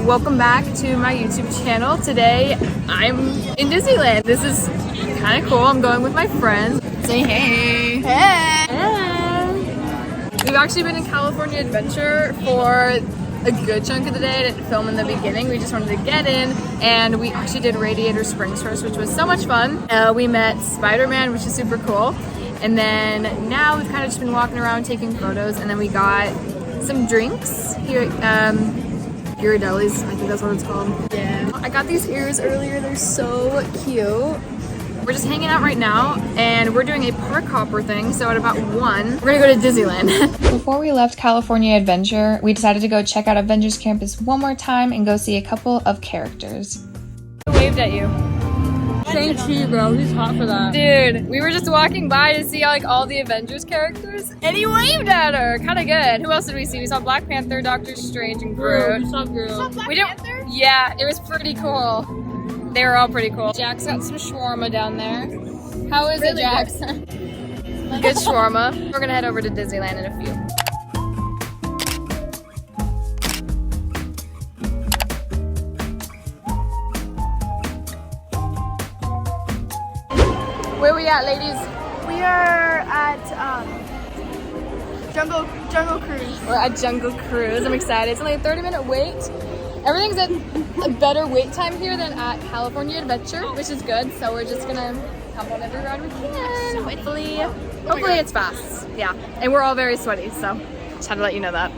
Welcome back to my YouTube channel. Today I'm in Disneyland. This is kind of cool. I'm going with my friends. Say hey. Hey. Hey. We've actually been in California Adventure for a good chunk of the day. I didn't film in the beginning. We just wanted to get in, and we actually did Radiator Springs first, which was so much fun. We met Spider-Man, which is super cool. And then now we've kind of just been walking around taking photos, and then we got some drinks here at Ghirardelli's, I think that's what it's called. Yeah. I got these ears earlier, they're so cute. We're just hanging out right now, and we're doing a park hopper thing, so at about 1, we're gonna go to Disneyland. Before we left California Adventure, we decided to go check out Avengers Campus one more time and go see a couple of characters. I waved at you. Shang-Chi, bro, he's hot for that. Dude, we were just walking by to see like all the Avengers characters, and he waved at her. Kind of good. Who else did we see? We saw Black Panther, Doctor Strange, and Groot. We saw Groot. We didn't. Yeah, it was pretty cool. They were all pretty cool. Jack's got some shawarma down there. How is it, Jax? Good shawarma. We're gonna head over to Disneyland in a few. Where we at, ladies? We are at Jungle Cruise. We're at Jungle Cruise. I'm excited. It's only a 30-minute wait. Everything's at a better wait time here than at California Adventure, which is good. So we're just gonna hop on every ride we can. So hopefully it's fast. Yeah, and we're all very sweaty, so just had to let you know that.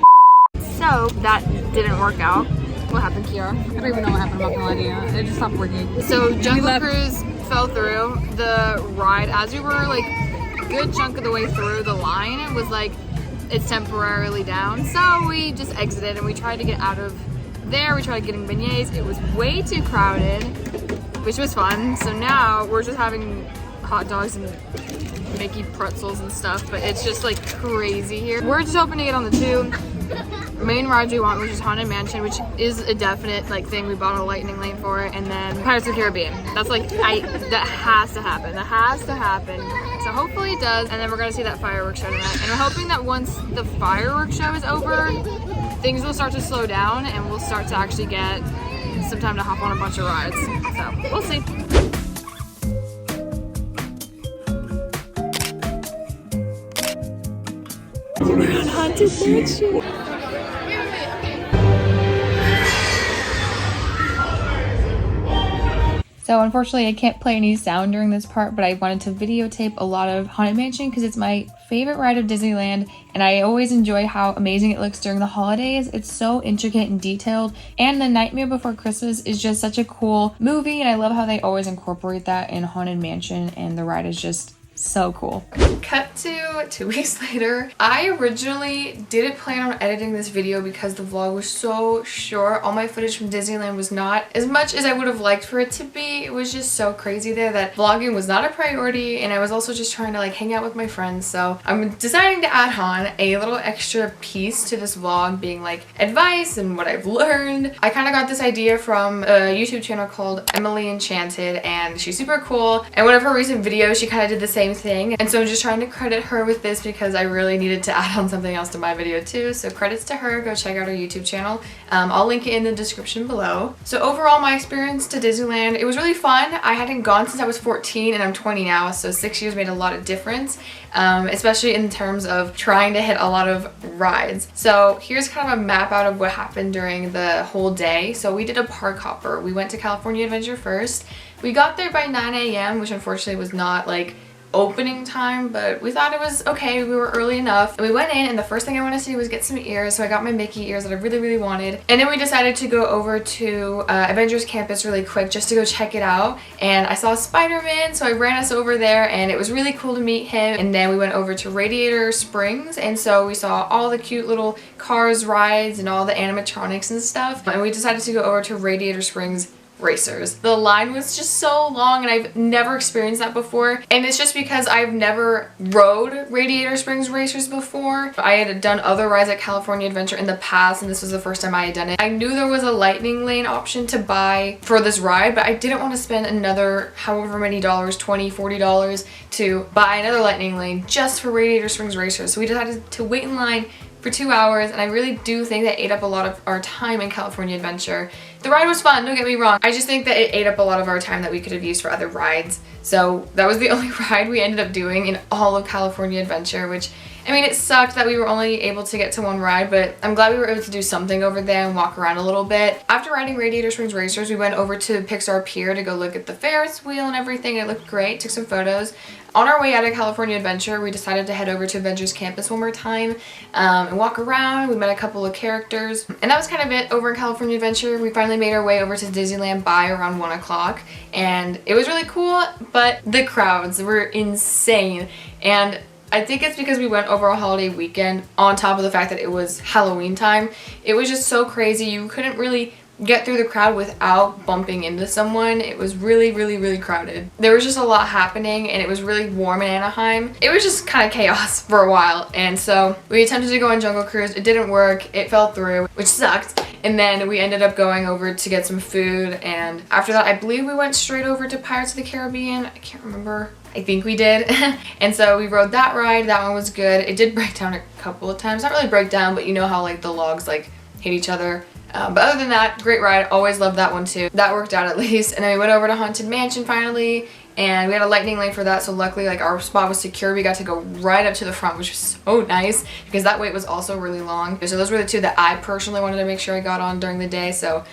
So that didn't work out. What happened, Kiara? I don't even know what happened, I'm not gonna lie to you. It just stopped working. So Jungle Cruise fell through. The ride, as we were like a good chunk of the way through, the line was like, it's temporarily down. So we just exited and we tried to get out of there. We tried getting beignets. It was way too crowded, which was fun. So now we're just having hot dogs and Mickey pretzels and stuff, but it's just like crazy here. We're just hoping to get on the 2 main rides we want, which is Haunted Mansion, which is a definite like thing. We bought a lightning lane for it, and then Pirates of the Caribbean. That's like that has to happen. That has to happen. So hopefully it does, and then we're gonna see that fireworks show tonight. And we're hoping that once the fireworks show is over, things will start to slow down, and we'll start to actually get some time to hop on a bunch of rides. So we'll see. Haunted Mansion. So unfortunately I can't play any sound during this part, but I wanted to videotape a lot of Haunted Mansion because it's my favorite ride of Disneyland, and I always enjoy how amazing it looks during the holidays. It's so intricate and detailed, and The Nightmare Before Christmas is just such a cool movie, and I love how they always incorporate that in Haunted Mansion, and the ride is just so cool. Cut to 2 weeks later. I originally didn't plan on editing this video because the vlog was so short. All my footage from Disneyland was not as much as I would have liked for it to be. It was just so crazy there that vlogging was not a priority, and I was also just trying to like hang out with my friends. So I'm deciding to add on a little extra piece to this vlog, being like advice and what I've learned. I kind of got this idea from a YouTube channel called Emily Enchanted, and she's super cool, and one of her recent videos she kind of did the same thing, and so I'm just trying to credit her with this because I really needed to add on something else to my video too. So credits to her. Go check out her YouTube channel. I'll link it in the description below. So overall, my experience to Disneyland, it was really fun. I hadn't gone since I was 14 and I'm 20 now, so 6 years made a lot of difference, especially in terms of trying to hit a lot of rides. So here's kind of a map out of what happened during the whole day. So we did a park hopper. We went to California Adventure first. We got there by 9 a.m., which unfortunately was not like opening time, but we thought it was okay. We were early enough. And we went in, and the first thing I wanted to do was get some ears, so I got my Mickey ears that I really wanted. And then we decided to go over to Avengers Campus really quick just to go check it out. And I saw Spider-Man, so I ran us over there, and it was really cool to meet him. And then we went over to Radiator Springs, and so we saw all the cute little Cars rides and all the animatronics and stuff. And we decided to go over to Radiator Springs racers. The line was just so long and I've never experienced that before. And it's just because I've never rode Radiator Springs Racers before. I had done other rides at California Adventure in the past and this was the first time I had done it. I knew there was a lightning lane option to buy for this ride, but I didn't want to spend another however many dollars, $20, $40 to buy another lightning lane just for Radiator Springs Racers. So we decided to wait in line for 2 hours, and I really do think that ate up a lot of our time in California Adventure. The ride was fun, don't get me wrong. I just think that it ate up a lot of our time that we could have used for other rides. So that was the only ride we ended up doing in all of California Adventure, which, I mean, it sucked that we were only able to get to one ride, but I'm glad we were able to do something over there and walk around a little bit. After riding Radiator Springs Racers, we went over to Pixar Pier to go look at the Ferris wheel and everything. It looked great, took some photos. On our way out of California Adventure, we decided to head over to Avengers Campus one more time and walk around. We met a couple of characters, and that was kind of it over in California Adventure. We finally made our way over to Disneyland by around 1 o'clock, and it was really cool, but the crowds were insane. And I think it's because we went over a holiday weekend on top of the fact that it was Halloween time. It was just so crazy. You couldn't really get through the crowd without bumping into someone. It was really, really, really crowded. There was just a lot happening and it was really warm in Anaheim. It was just kind of chaos for a while, and so we attempted to go on Jungle Cruise. It didn't work. It fell through, which sucked. And then we ended up going over to get some food, and after that I believe we went straight over to Pirates of the Caribbean. I can't remember. I think we did. And so we rode that ride. That one was good. It did break down a couple of times. Not really break down, but you know how like the logs like hit each other. But other than that, great ride. Always loved that one too. That worked out at least. And then we went over to Haunted Mansion finally, and we had a lightning lane for that, so luckily like our spot was secure. We got to go right up to the front, which was so nice because that wait was also really long. So those were the two that I personally wanted to make sure I got on during the day, so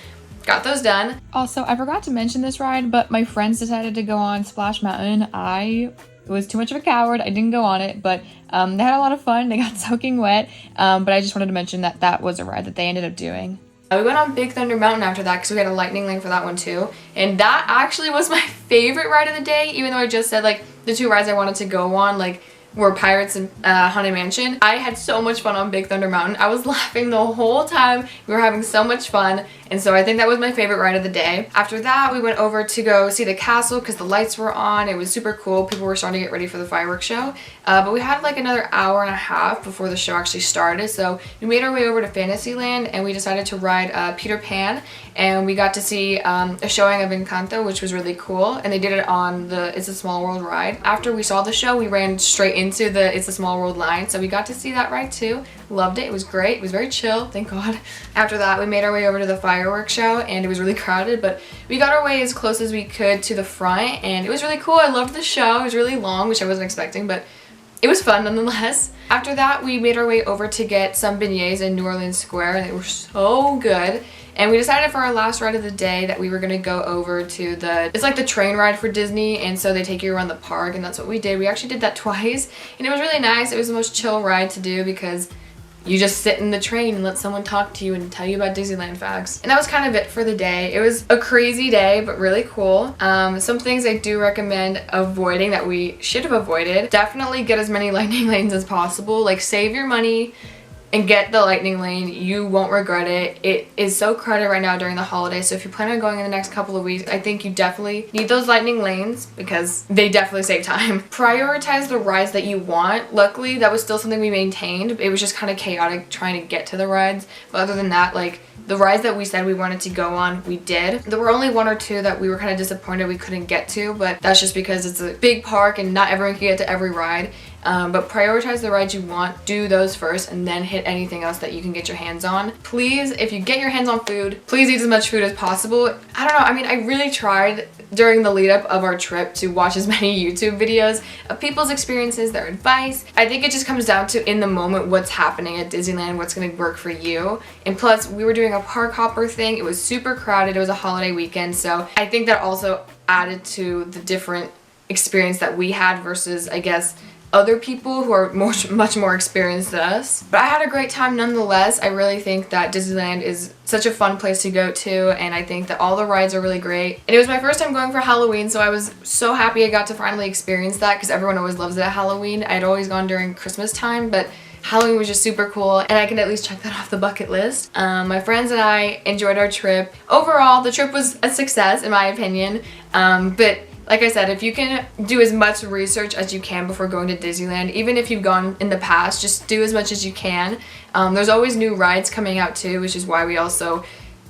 got those done. Also, I forgot to mention this ride, but my friends decided to go on Splash Mountain. I was too much of a coward. I didn't go on it, but they had a lot of fun. They got soaking wet, but I just wanted to mention that that was a ride that they ended up doing. We went on Big Thunder Mountain after that because we had a lightning lane for that one too. And that actually was my favorite ride of the day, even though I just said like the two rides I wanted to go on like were Pirates and Haunted Mansion. I had so much fun on Big Thunder Mountain. I was laughing the whole time. We were having so much fun. And so I think that was my favorite ride of the day. After that, we went over to go see the castle because the lights were on. It was super cool. People were starting to get ready for the fireworks show. But we had like another hour and a half before the show actually started. So we made our way over to Fantasyland and we decided to ride Peter Pan. And we got to see a showing of Encanto, which was really cool. And they did it on the It's a Small World ride. After we saw the show, we ran straight into the It's a Small World line. So we got to see that ride too. Loved it. It was great. It was very chill, thank God. After that, we made our way over to the fireworks show, and it was really crowded, but we got our way as close as we could to the front, and it was really cool. I loved the show. It was really long, which I wasn't expecting, but it was fun nonetheless. After that, we made our way over to get some beignets in New Orleans Square, and they were so good. And we decided for our last ride of the day that we were gonna go over to it's like the train ride for Disney, and so they take you around the park, and that's what we did. We actually did that twice, and it was really nice. It was the most chill ride to do because you just sit in the train and let someone talk to you and tell you about Disneyland facts. And that was kind of it for the day. It was a crazy day, but really cool. Some things I do recommend avoiding that we should have avoided. Definitely get as many lightning lanes as possible. Like, save your money and get the lightning lane. You won't regret it. It is so crowded right now during the holidays, so if you plan on going in the next couple of weeks, I think you definitely need those lightning lanes because they definitely save time. Prioritize the rides that you want. Luckily, that was still something we maintained. It was just kind of chaotic trying to get to the rides, but other than that, like, the rides that we said we wanted to go on, we did. There were only one or two that we were kind of disappointed we couldn't get to, but that's just because it's a big park and not everyone can get to every ride. But prioritize the rides you want, do those first, and then hit anything else that you can get your hands on. Please, if you get your hands on food, please eat as much food as possible. I don't know, I mean, I really tried during the lead up of our trip to watch as many YouTube videos of people's experiences, their advice. I think it just comes down to in the moment what's happening at Disneyland, what's gonna work for you. And plus, we were doing a park hopper thing. It was super crowded. It was a holiday weekend, so I think that also added to the different experience that we had versus, I guess, other people who are much more experienced than us. But I had a great time nonetheless. I really think that Disneyland is such a fun place to go to, and I think that all the rides are really great. And it was my first time going for Halloween, so I was so happy I got to finally experience that because everyone always loves it at Halloween. I'd always gone during Christmas time, but Halloween was just super cool, and I can at least check that off the bucket list. My friends and I enjoyed our trip. Overall, the trip was a success in my opinion, but like I said, if you can do as much research as you can before going to Disneyland, even if you've gone in the past, just do as much as you can. There's always new rides coming out too, which is why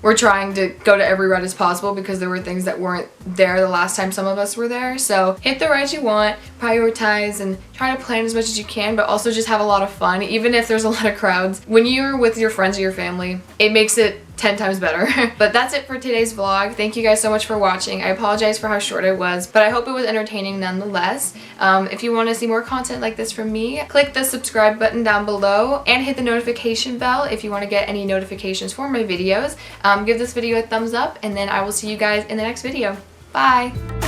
we're trying to go to every ride as possible, because there were things that weren't there the last time some of us were there. So hit the rides you want, prioritize, and try to plan as much as you can, but also just have a lot of fun, even if there's a lot of crowds. When you're with your friends or your family, it makes it 10 times better. But that's it for today's vlog. Thank you guys so much for watching. I apologize for how short it was, but I hope it was entertaining nonetheless. If you want to see more content like this from me, click the subscribe button down below and hit the notification bell if you want to get any notifications for my videos. Give this video a thumbs up, and then I will see you guys in the next video. Bye!